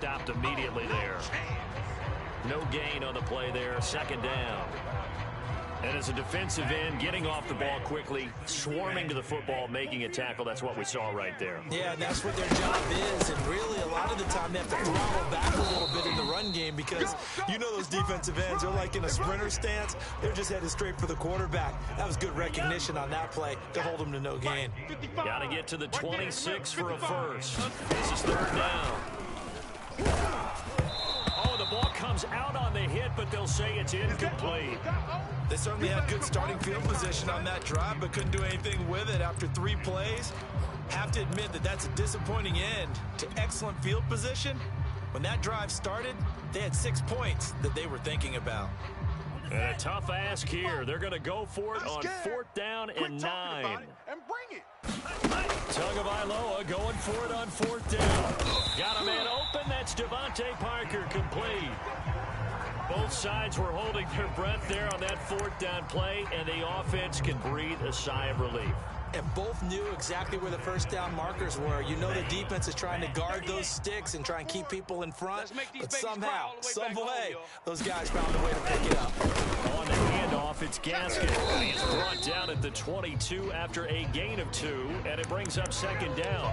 Stopped immediately there. No gain on the play there. Second down. And as a defensive end, getting off the ball quickly, swarming to the football, making a tackle, that's what we saw right there. Yeah, and that's what their job is. And really, a lot of the time, they have to throttle back a little bit in the run game because you know those defensive ends, they're like in a sprinter stance. They're just headed straight for the quarterback. That was good recognition on that play to hold them to no gain. Got to get to the 26 for a first. This is third down. Oh, the ball comes out on the hit, but they'll say it's incomplete. They certainly had good starting field position on that drive, but couldn't do anything with it after 3 plays. Have to admit that that's a disappointing end to excellent field position. When that drive started, they had 6 points that they were thinking about. And a tough ask here. They're going to go for it on 4th down and 9. And bring it. Tagovailoa going for it on 4th down. Got a man open. That's Devontae Parker, complete. Both sides were holding their breath there on that 4th down play, and the offense can breathe a sigh of relief. And both knew exactly where the first down markers were. You know the defense is trying to guard those sticks and try and keep people in front. But somehow, some way, those guys found a way to pick it up. On the handoff, it's Gaskin. He's brought down at the 22 after a gain of 2, and it brings up 2nd down.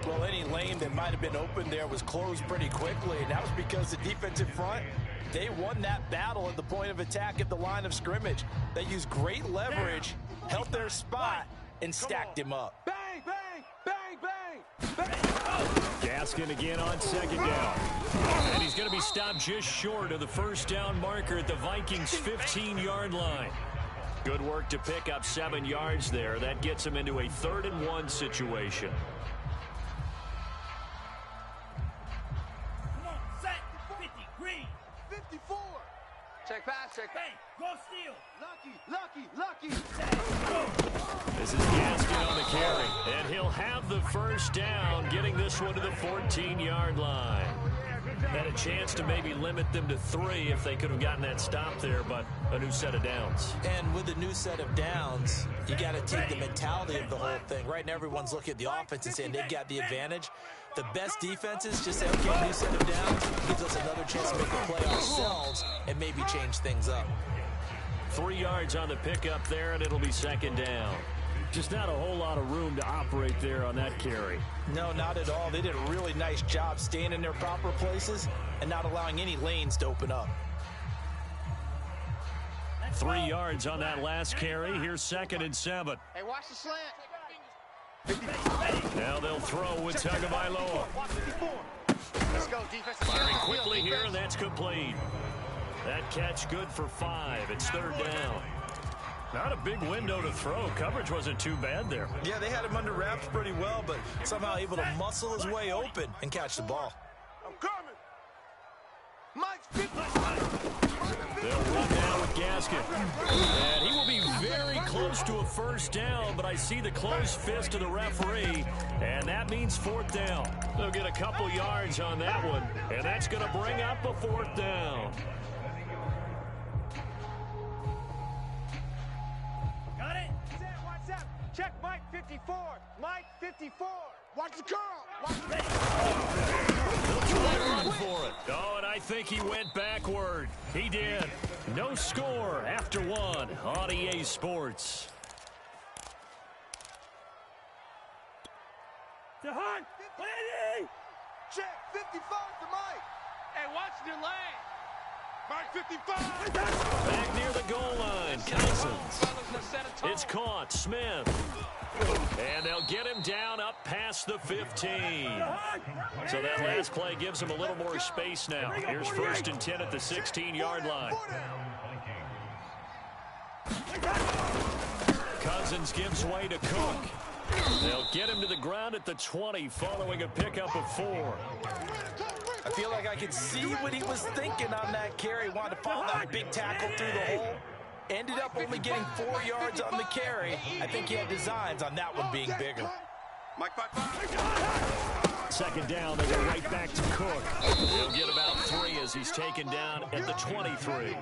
Well, any lane that might have been open there was closed pretty quickly, and that was because the defensive front, they won that battle at the point of attack at the line of scrimmage. They used great leverage, held their spot, and stacked him up. Bang, bang, bang, bang, bang. Gaskin again on 2nd down. And he's going to be stopped just short of the first down marker at the Vikings' 15-yard line. Good work to pick up 7 yards there. That gets him into a 3rd and 1 situation. Check pass, check. Bang, go steal. Lucky. This is Gaskin on the carry, and he'll have the first down, getting this one to the 14-yard line. Had a chance to maybe limit them to 3 if they could have gotten that stop there, but a new set of downs. And with a new set of downs, you got to take the mentality of the whole thing. Right now, everyone's looking at the offense and saying they've got the advantage. The best defenses just say, okay, new set of downs gives us another chance to make a play ourselves and maybe change things up. 3 yards on the pickup there, and it'll be 2nd down. Just not a whole lot of room to operate there on that carry. No, not at all. They did a really nice job staying in their proper places and not allowing any lanes to open up. 3 yards on that last carry. Here's 2nd and 7. Hey, watch the slant. Now they'll throw with Tagovailoa. Let's go, defense. Firing quickly here, and that's complete. That catch good for 5. It's 3rd down. Not a big window to throw. Coverage wasn't too bad there. Yeah, they had him under wraps pretty well, but somehow able to muscle his way open and catch the ball. I'm coming. Mike's 50. They'll run now with Gaskin. And he will be very close to a first down, but I see the closed fist of the referee, and that means 4th down. They'll get a couple yards on that one, and that's going to bring up a 4th down. Got it? Watch out. Check Mike 54. Mike 54. Watch the curl. They'll try to run for it. Oh, and I think he went backward. He did. No score after 1 on EA Sports. To Hunt. Check 55 to Mike. Hey, watch your lane. Mike 55. Back near the goal line. Cousins. It's caught. Smith. And they'll get him down up past the 15. So that last play gives him a little more space now. Here's 1st and 10 at the 16-yard line. Cousins gives way to Cook. They'll get him to the ground at the 20 following a pickup of 4. I feel like I could see what he was thinking on that carry. Wanted to follow that big tackle through the hole. Ended up only getting 4 yards on the carry. I think he had designs on that one being bigger. 2nd down, they go right back to Cook. He'll get about 3 as he's taken down at the 23.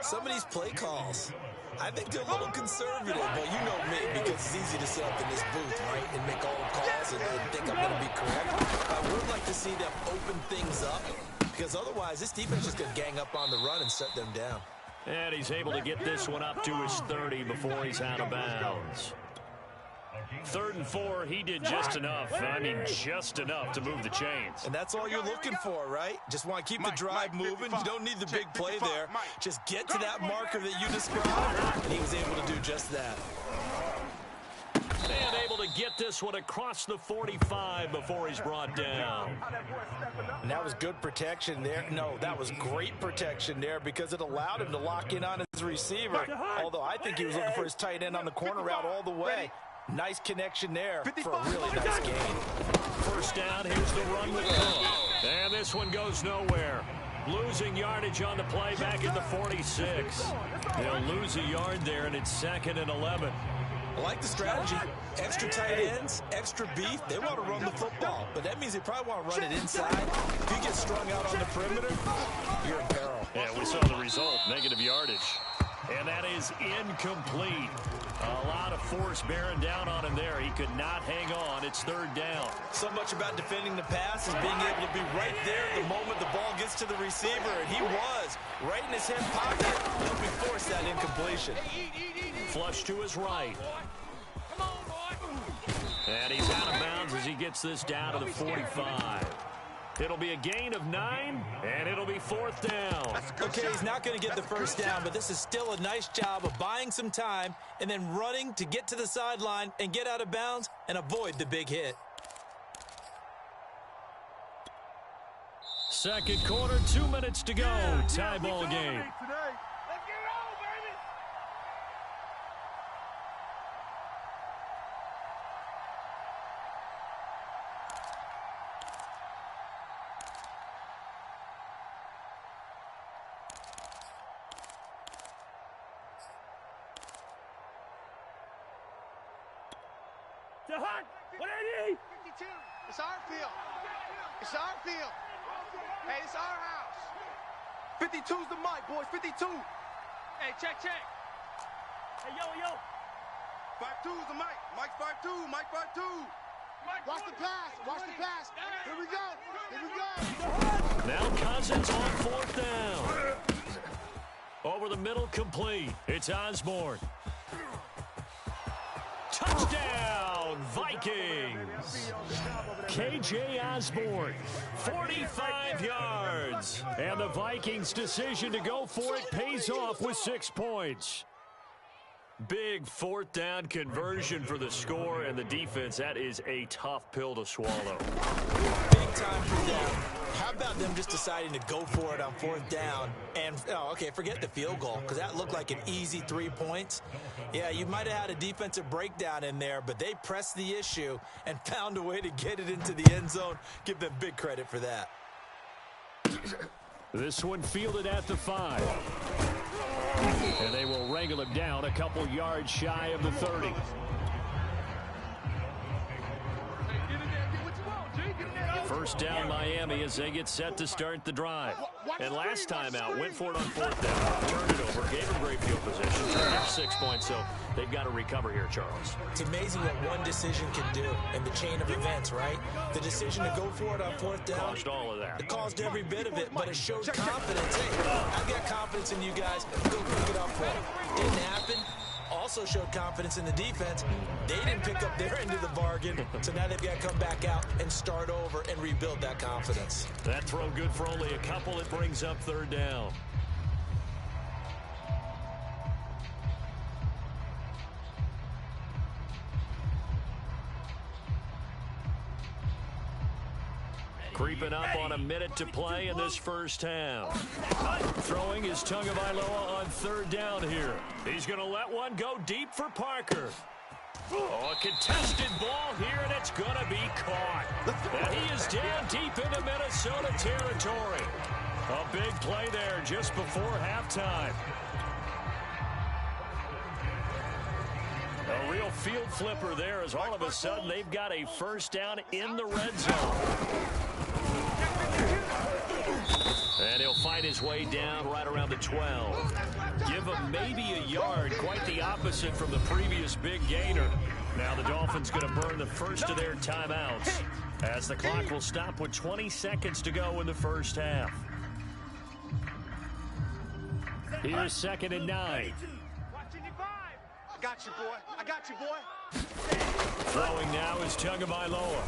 Some of these play calls, I think they're a little conservative, but you know me, because it's easy to sit up in this booth, right, and make all the calls and think I'm going to be correct. I would like to see them open things up, because otherwise this defense is just going to gang up on the run and shut them down. And he's able to get this one up to his 30 before he's out of bounds. 3rd and 4, he did just enough. I mean, just enough to move the chains. And that's all you're looking for, right? Just want to keep the drive moving. You don't need the big play there. Just get to that marker that you described, and he was able to do just that. And able to get this one across the 45 before he's brought down. And that was good protection there. No, that was great protection there because it allowed him to lock in on his receiver. Although I think he was looking for his tight end on the corner route all the way. Nice connection there for a really nice gain. First down, here's the run with Cook. And this one goes nowhere. Losing yardage on the play back at the 46. They'll lose a yard there, and it's 2nd and 11. I like the strategy. Extra tight ends, extra beef. They want to run the football, but that means they probably want to run it inside. If you get strung out on the perimeter, you're in peril. Yeah, we saw the result, negative yardage. And that is incomplete. A lot of force bearing down on him there. He could not hang on. It's 3rd down. So much about defending the pass is being able to be right there the moment the ball gets to the receiver, and he was right in his hip pocket, helping force that incompletion. Flush to his right. And he's out of bounds as he gets this down to the 45. It'll be a gain of 9, and it'll be 4th down. Okay, he's not going to get the first down, but this is still a nice job of buying some time and then running to get to the sideline and get out of bounds and avoid the big hit. 2nd quarter, 2 minutes to go. Tie ball game. It's our field. It's our field. Hey, it's our house. 52's the mic, boys. 52. Hey, check. Hey, yo. 52's the mic. Mike 52. Mike 52. Watch the pass. Watch the pass. Here we go. Now Cousins on 4th down. Over the middle, complete. It's Osborne. Touchdown, Vikings. K.J. Osborne, 45 yards. And the Vikings' decision to go for it pays off with 6 points. Big 4th down conversion for the score, and the defense, that is a tough pill to swallow. Big time for them. How about them just deciding to go for it on 4th down and, forget the field goal, because that looked like an easy 3 points. Yeah, you might have had a defensive breakdown in there, but they pressed the issue and found a way to get it into the end zone. Give them big credit for that. This one fielded at the 5. And they will wrangle him down a couple yards shy of the 30. First down Miami as they get set to start the drive. And last time out, went for it on 4th down. Turned it over, gave him great field position. Turned up 6 points, so they've got to recover here, Charles. It's amazing what one decision can do in the chain of events, right? The decision to go for it on 4th down. Caused all of that. It caused every bit of it, but it showed confidence. Hey, I've got confidence in you guys. Go pick it up for them. Didn't happen. Also showed confidence in the defense. They didn't pick up their end of the bargain, so now they've got to come back out and start over and rebuild that confidence. That throw good for only a couple. It brings up 3rd down. Creeping up on a minute to play in this first half. Throwing his Tagovailoa on 3rd down here. He's going to let one go deep for Parker. Oh, a contested ball here, and it's going to be caught. And he is down deep into Minnesota territory. A big play there just before halftime. A real field flipper there as all of a sudden they've got a first down in the red zone. And he'll find his way down right around the 12. Give him maybe a yard, quite the opposite from the previous big gainer. Now the Dolphins going to burn the first of their timeouts as the clock will stop with 20 seconds to go in the first half. Here's 2nd and 9. I got you, boy. I got you, boy. Throwing now is Tagovailoa.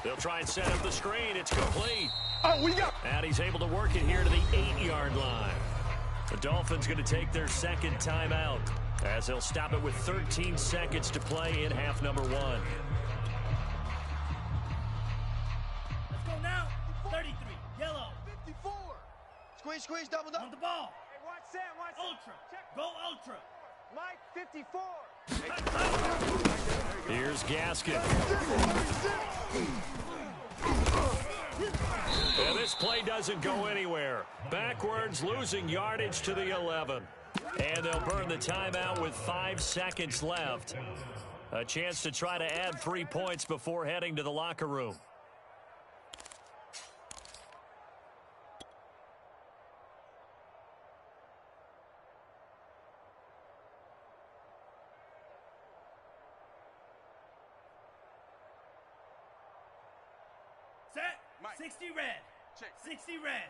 They'll try and set up the screen. It's complete. Oh, we got. And he's able to work it here to the 8-yard line. The Dolphins going to take their second timeout as they'll stop it with 13 seconds to play in half number 1. Let's go now. 33. Yellow. 54. Squeeze, double up. On the ball. Hey, watch Sam, watch Ultra. Go ultra. Mike, 54. Here's Gaskin. And this play doesn't go anywhere. Backwards, losing yardage to the 11. And they'll burn the timeout with 5 seconds left. A chance to try to add 3 points before heading to the locker room. Set. 60 red. Check. 60 red.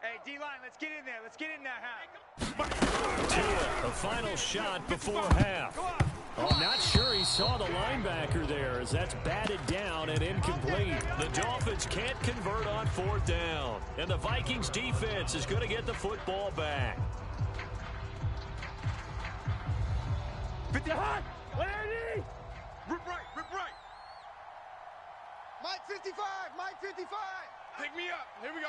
Hey, D-line, let's get in there. Let's get in there, Tua, a final shot before half. Oh, not sure he saw the linebacker there as that's batted down and incomplete. The Dolphins can't convert on 4th down. And the Vikings defense is going to get the football back. 50 hot. 180. Rip right. Mike 55. Mike 55. Pick me up. Here we go.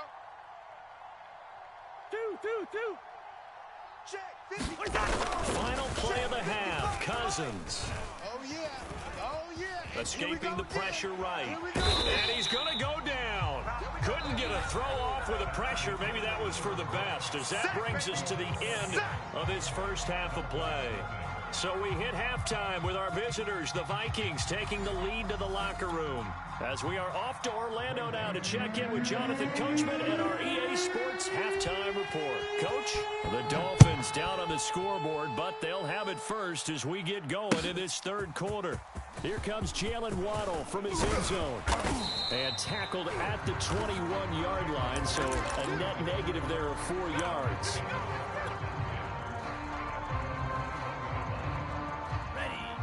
Two. Check. 50. Final play of the half. Cousins. Oh, yeah. Escaping the pressure right. And he's going to go down. Couldn't get a throw off with the pressure. Maybe that was for the best, as that brings us to the end of this first half of play. So we hit halftime with our visitors, the Vikings, taking the lead to the locker room. As we are off to Orlando now to check in with Jonathan Coachman and our EA Sports halftime report. Coach, the Dolphins down on the scoreboard, but they'll have it first as we get going in this third quarter. Here comes Jalen Waddle from his end zone. And tackled at the 21-yard line, so a net negative there of 4 yards.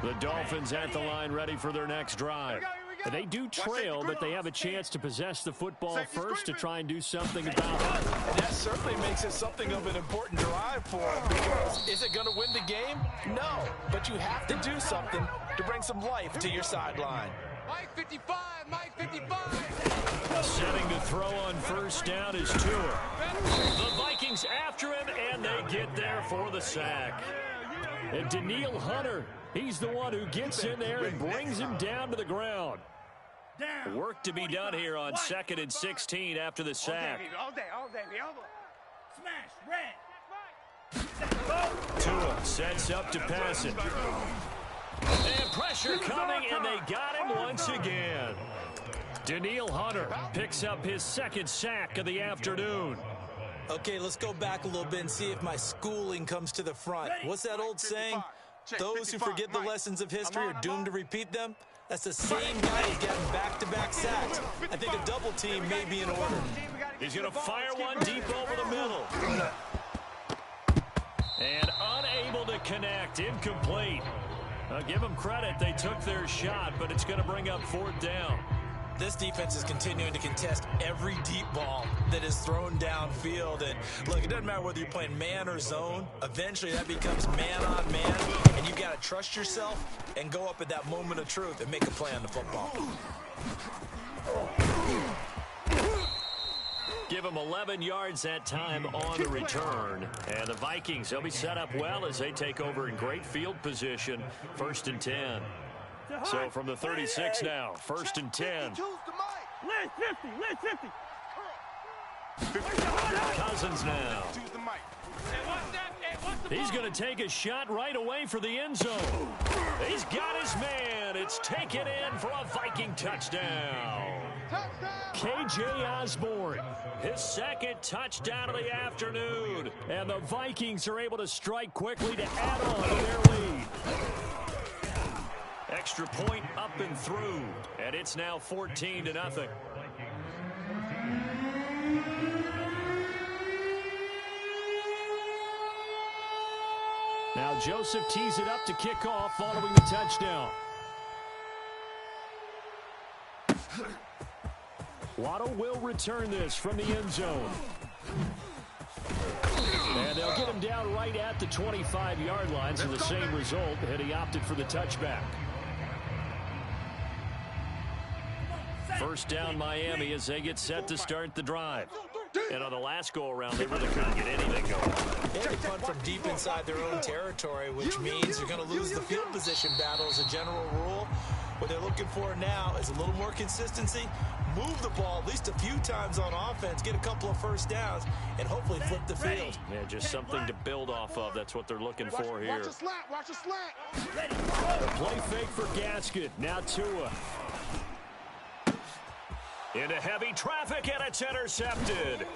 The Dolphins at the line ready for their next drive. They do trail, but they have a chance to possess the football first to try and do something about it. And that certainly makes it something of an important drive for them, because is it going to win the game? No, but you have to do something to bring some life to your sideline. Mike 55. Mike 55. Setting to throw on first down is Tua. The Vikings after him, and they get there for the sack. And Daniil Hunter, he's the one who gets in there and brings him down to the ground. Down. Work to be done here on 2nd and 16 after the sack. All day. Smash. Red. Tua sets up to pass it. And pressure coming, and they got him once again. Daniil Hunter picks up his 2nd sack of the afternoon. Okay, let's go back a little bit and see if my schooling comes to the front. What's that old saying? Those who forget the lessons of history are doomed to repeat them. That's the same guy who's getting back-to-back sacks. I think a double team may be in order. He's going to fire one deep over the middle. And unable to connect, incomplete. Give them credit, they took their shot, but it's going to bring up 4th down. This defense is continuing to contest every deep ball that is thrown downfield. And look, it doesn't matter whether you're playing man or zone. Eventually that becomes man on man, and you got to trust yourself and go up at that moment of truth and make a play on the football. Give them 11 yards that time on the return. And the Vikings, they'll be set up well as they take over in great field position. 1st and 10. So from the 36 now, 1st and 10. Cousins now. He's going to take a shot right away for the end zone. He's got his man. It's taken in for a Viking touchdown. Touchdown. KJ Osborne, his second touchdown of the afternoon. And the Vikings are able to strike quickly to add on to their lead. Extra point up and through, and it's now 14-0. Now Joseph tees it up to kick off following the touchdown. Waddle will return this from the end zone. And they'll get him down right at the 25-yard line, so the same result, and he opted for the touchback. First down Miami as they get set to start the drive. And on the last go-around, they really couldn't get anything going. They punt from deep inside their own territory, which means you're going to lose the field position battle as a general rule. What they're looking for now is a little more consistency, move the ball at least a few times on offense, get a couple of first downs, and hopefully flip the field. Yeah, just something to build off of. That's what they're looking for here. Watch a slant, watch a slant. The play fake for Gasket. Now Tua. Into heavy traffic, and it's intercepted.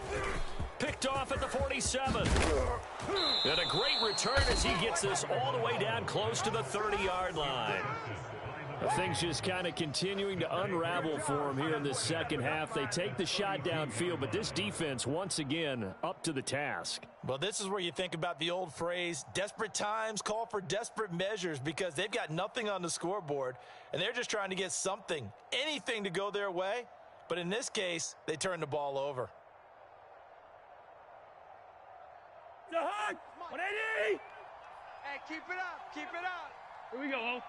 Picked off at the 47. And a great return as he gets this all the way down close to the 30-yard line. Things just kind of continuing to unravel for him here in this second half. They take the shot downfield, but this defense, once again, up to the task. Well, this is where you think about the old phrase, desperate times call for desperate measures, because they've got nothing on the scoreboard, and they're just trying to get something, anything to go their way. But in this case, they turn the ball over. The hug! 180! Hey, keep it up, keep it up. Here we go.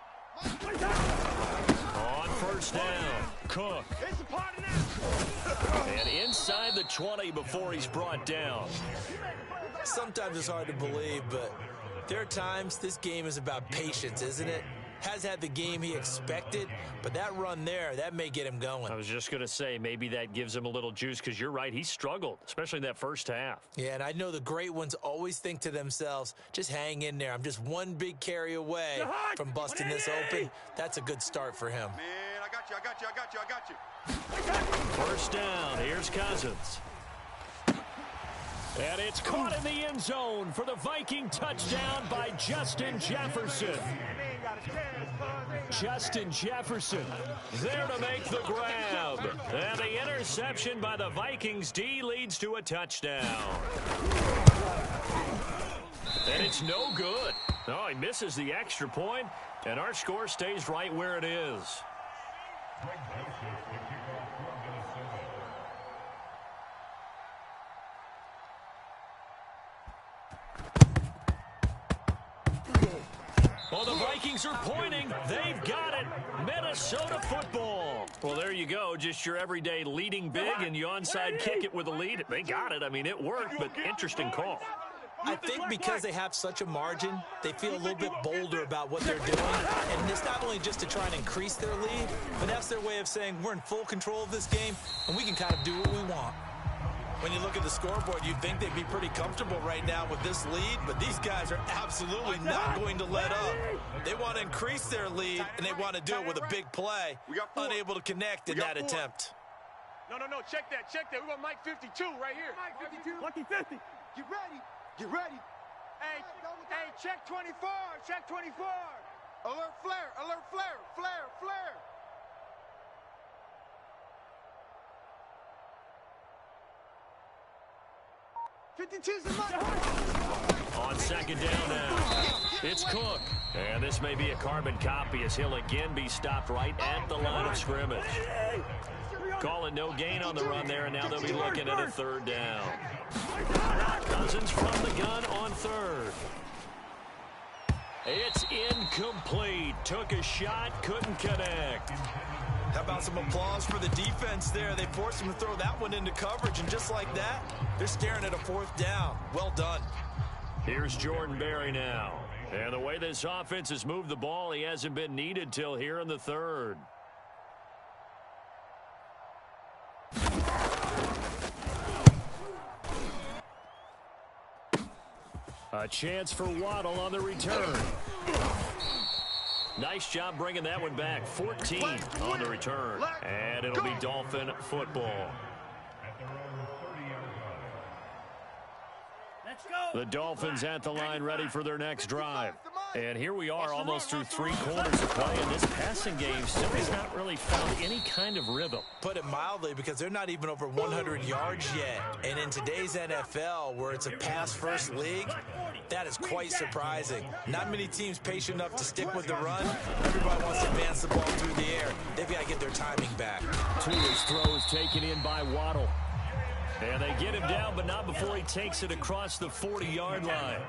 On first down, Cook. It's a party now. And inside the 20 before he's brought down. Sometimes it's hard to believe, but there are times this game is about patience, isn't it? Has had the game he expected, but that run there, that may get him going. I was just going to say, maybe that gives him a little juice, because you're right, he struggled, especially in that first half. Yeah, and I know the great ones always think to themselves, just hang in there. I'm just one big carry away from busting this open. That's a good start for him. Man, I got you, I got you, I got you, I got you. First down, here's Cousins. And it's caught in the end zone for the Viking touchdown by Justin Jefferson. Justin Jefferson there to make the grab. And the interception by the Vikings D leads to a touchdown. And it's no good. Oh, he misses the extra point, and our score stays right where it is. Well, the Vikings are pointing. They've got it. Minnesota football. Well, there you go. Just your everyday leading big, and you onside kick it with a lead. They got it. I mean, it worked, but interesting call. I think because they have such a margin, they feel a little bit bolder about what they're doing. And it's not only just to try and increase their lead, but that's their way of saying we're in full control of this game, and we can kind of do what we want. When you look at the scoreboard, you'd think they'd be pretty comfortable right now with this lead, but these guys are absolutely not going to let up. They want to increase their lead, and they want to do it with a big play. Unable to connect in that attempt. No, check that. We got Mike 52 right here. Mike 52. Lucky 50. Get ready. Hey, check 24. Alert flare. 52's the money. On second down now, it's Cook. And this may be a carbon copy as he'll again be stopped right at the line of scrimmage. Calling no gain on the run there, and now they'll be looking at a third down. Cousins from the gun on third. It's incomplete. Took a shot, couldn't connect. How about some applause for the defense there? They forced him to throw that one into coverage, and just like that, they're staring at a fourth down. Well done. Here's Jordan Berry now. And the way this offense has moved the ball, he hasn't been needed till here in the third. A chance for Waddle on the return. Nice job bringing that one back. 14 on the return. And it'll be Dolphin football. The Dolphins at the line ready for their next drive. And here we are almost through 3 quarters of play, and this passing game still has not really found any kind of rhythm. Put it mildly, because they're not even over 100 yards yet. And in today's NFL, where it's a pass-first league, that is quite surprising. Not many teams patient enough to stick with the run. Everybody wants to advance the ball through the air. They've got to get their timing back. Tua's throw is taken in by Waddle. And they get him down, but not before he takes it across the 40-yard line.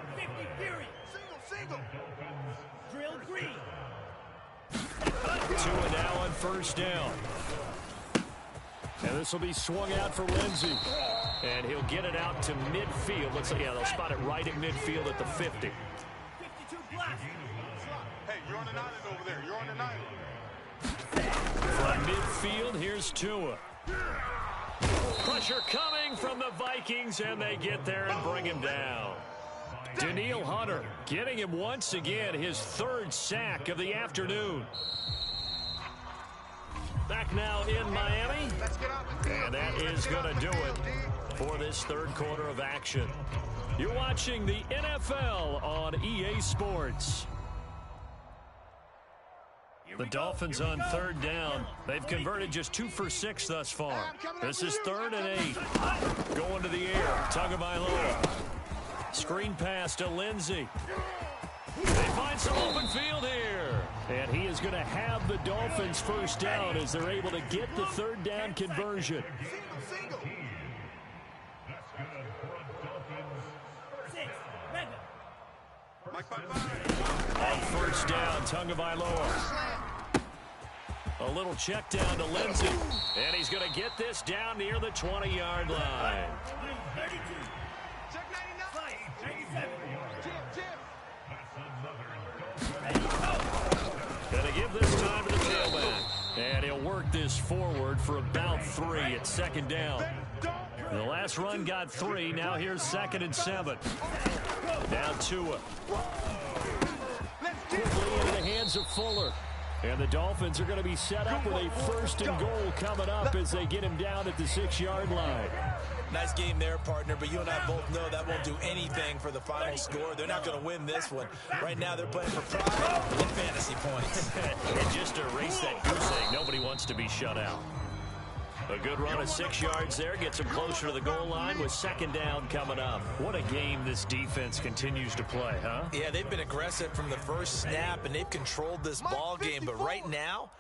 Tua now on first down. And this will be swung out for Lindsey. And he'll get it out to midfield. Looks like, yeah, they'll spot it right at midfield at the 50. Hey, you're on an island over there. You're on an island. From midfield, here's Tua. Pressure coming from the Vikings, and they get there and bring him down. Danielle Hunter getting him once again, his 3rd sack of the afternoon. Back now in Miami, and that is going to do it for this 3rd quarter of action. You're watching the NFL on EA Sports. The Dolphins on 3rd down. They've converted just 2 for 6 thus far. This is 3rd and 8. Going to the air. Tagovailoa. Screen pass to Lindsey. They find some open field here. And he is going to have the Dolphins first down as they're able to get the 3rd down conversion. On first down, Tagovailoa. A little check down to Lindsey. And he's going to get this down near the 20-yard line. Going to give this time to the tailback. And he'll work this forward for about 3 at 2nd down. The last run got 3. Now here's 2nd and 7. Now Tua. Quickly into the hands of Fuller. And the Dolphins are going to be set up with a 1st and goal coming up as they get him down at the 6-yard line. Nice game there, partner, but you and I both know that won't do anything for the final score. They're not going to win this one. Right now, they're playing for pride and fantasy points. And just to erase that goose egg, nobody wants to be shut out. A good run of 6 yards there gets him closer to the goal line with 2nd down coming up. What a game this defense continues to play, huh? Yeah, they've been aggressive from the first snap, and they've controlled this ball game. But right now,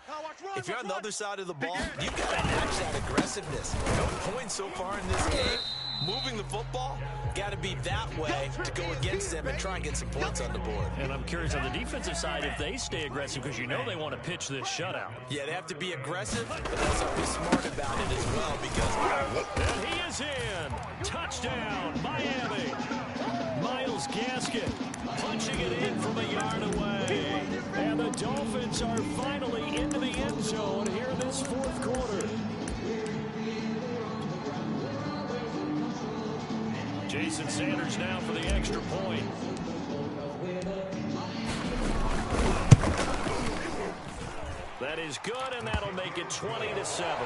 if you're on the other side of the ball, you've got to match that aggressiveness. No points so far in this game. Moving the football, got to be that way to go against them and try and get some points on the board. And I'm curious on the defensive side if they stay aggressive, because you know they want to pitch this shutout. Yeah, they have to be aggressive, but also be smart about it as well, because... And he is in. Touchdown, Miami. Miles Gaskin punching it in from a yard away. And the Dolphins are finally into the end zone here in this 4th quarter. Jason Sanders now for the extra point. That is good, and that'll make it 20-7.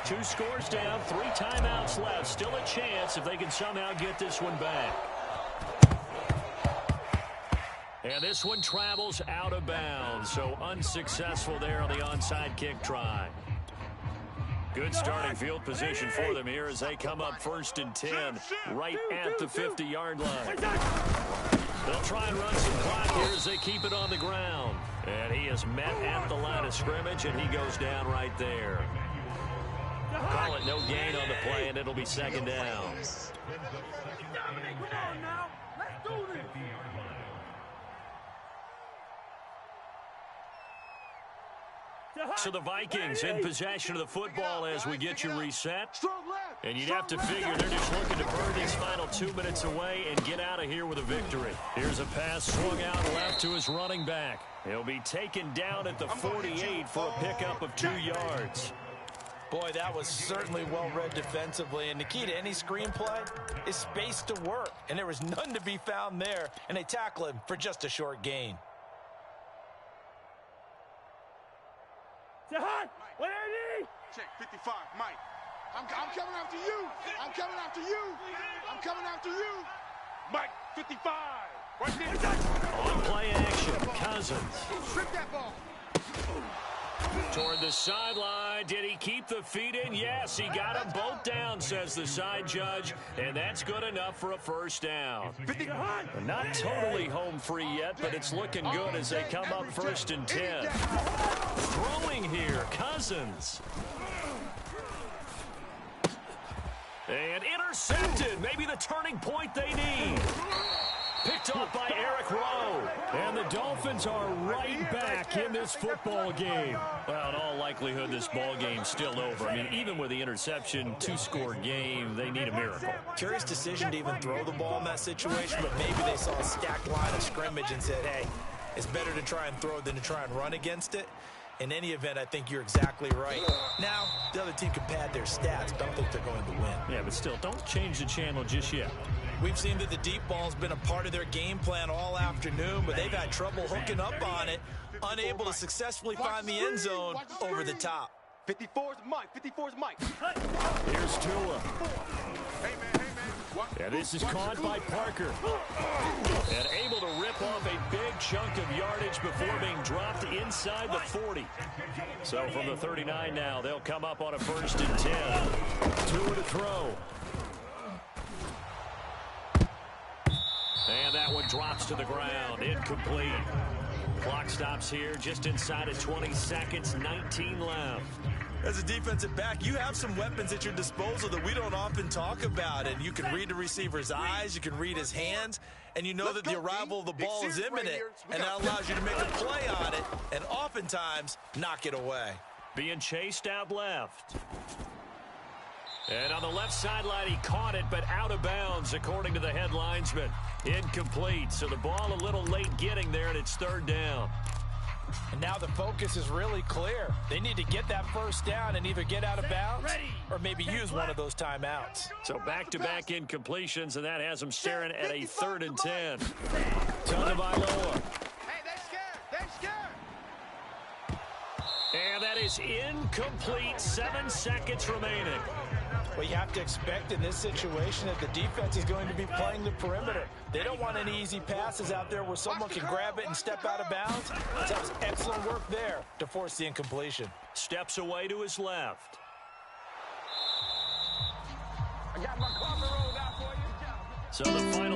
2 scores down, 3 timeouts left. Still a chance if they can somehow get this one back. And this one travels out of bounds, so unsuccessful there on the onside kick try. Good starting field position for them here as they come up 1st and 10 right at the 50-yard line. They'll try and run some clock here as they keep it on the ground. And he is met at the line of scrimmage, and he goes down right there. Call it no gain on the play, and it'll be 2nd down. So the Vikings in possession of the football as we get you reset. And you'd have to figure they're just looking to burn these final 2 minutes away and get out of here with a victory. Here's a pass swung out left to his running back. He'll be taken down at the 48 for a pickup of 2 yards. Boy, that was certainly well-read defensively. And the key to any screenplay is space to work. And there was none to be found there. And they tackle him for just a short gain. 55, Mike. I'm coming after you. I'm coming after you. I'm coming after you. Mike, 55. Right there. On play action, Cousins. Strip that ball. Toward the sideline. Did he keep the feet in? Yes, he got them both down, says the side judge. And that's good enough for a first down. Not totally home free yet, but it's looking good as they come up 1st and 10. Throwing here, Cousins. And intercepted. Maybe the turning point they need. Picked off by Eric Rowe. And the Dolphins are right back in this football game. Well, in all likelihood, this ball game's still over. I mean, even with the interception, 2-score game, they need a miracle. Curious decision to even throw the ball in that situation, but maybe they saw a stacked line of scrimmage and said, hey, it's better to try and throw than to try and run against it. In any event, I think you're exactly right. Now, the other team can pad their stats, but I don't think they're going to win. Yeah, but still, don't change the channel just yet. We've seen that the deep ball's been a part of their game plan all afternoon, but they've had trouble hooking up on it, unable to successfully find the end zone over the top. 54's Mike. 54's Mike. Here's Tua. Hey, man. And this is caught by Parker. And able to rip off a big chunk of yardage before being dropped inside the 40. So from the 39 now, they'll come up on a 1st and 10. Tua to throw. And that one drops to the ground. Incomplete. Clock stops here just inside of 20 seconds. 19 left. As a defensive back, you have some weapons at your disposal that we don't often talk about. And you can read the receiver's eyes, you can read his hands, and you know that the arrival of the ball is imminent. And that allows you to make a play on it and oftentimes knock it away. Being chased out left. And on the left sideline, he caught it, but out of bounds, according to the head linesman. Incomplete, so the ball a little late getting there, and it's 3rd down. And now the focus is really clear. They need to get that first down and either get out of bounds or maybe use one of those timeouts. So back-to-back incompletions, and that has them staring at a 3rd and 10. Tagovailoa. Hey, they're scared. They're scared. And that is incomplete. 7 seconds remaining. Well, you have to expect in this situation that the defense is going to be playing the perimeter. They don't want any easy passes out there where someone can grab it and step out of bounds. That was excellent work there to force the incompletion. Steps away to his left. I got my coffee rolled out for you. So the final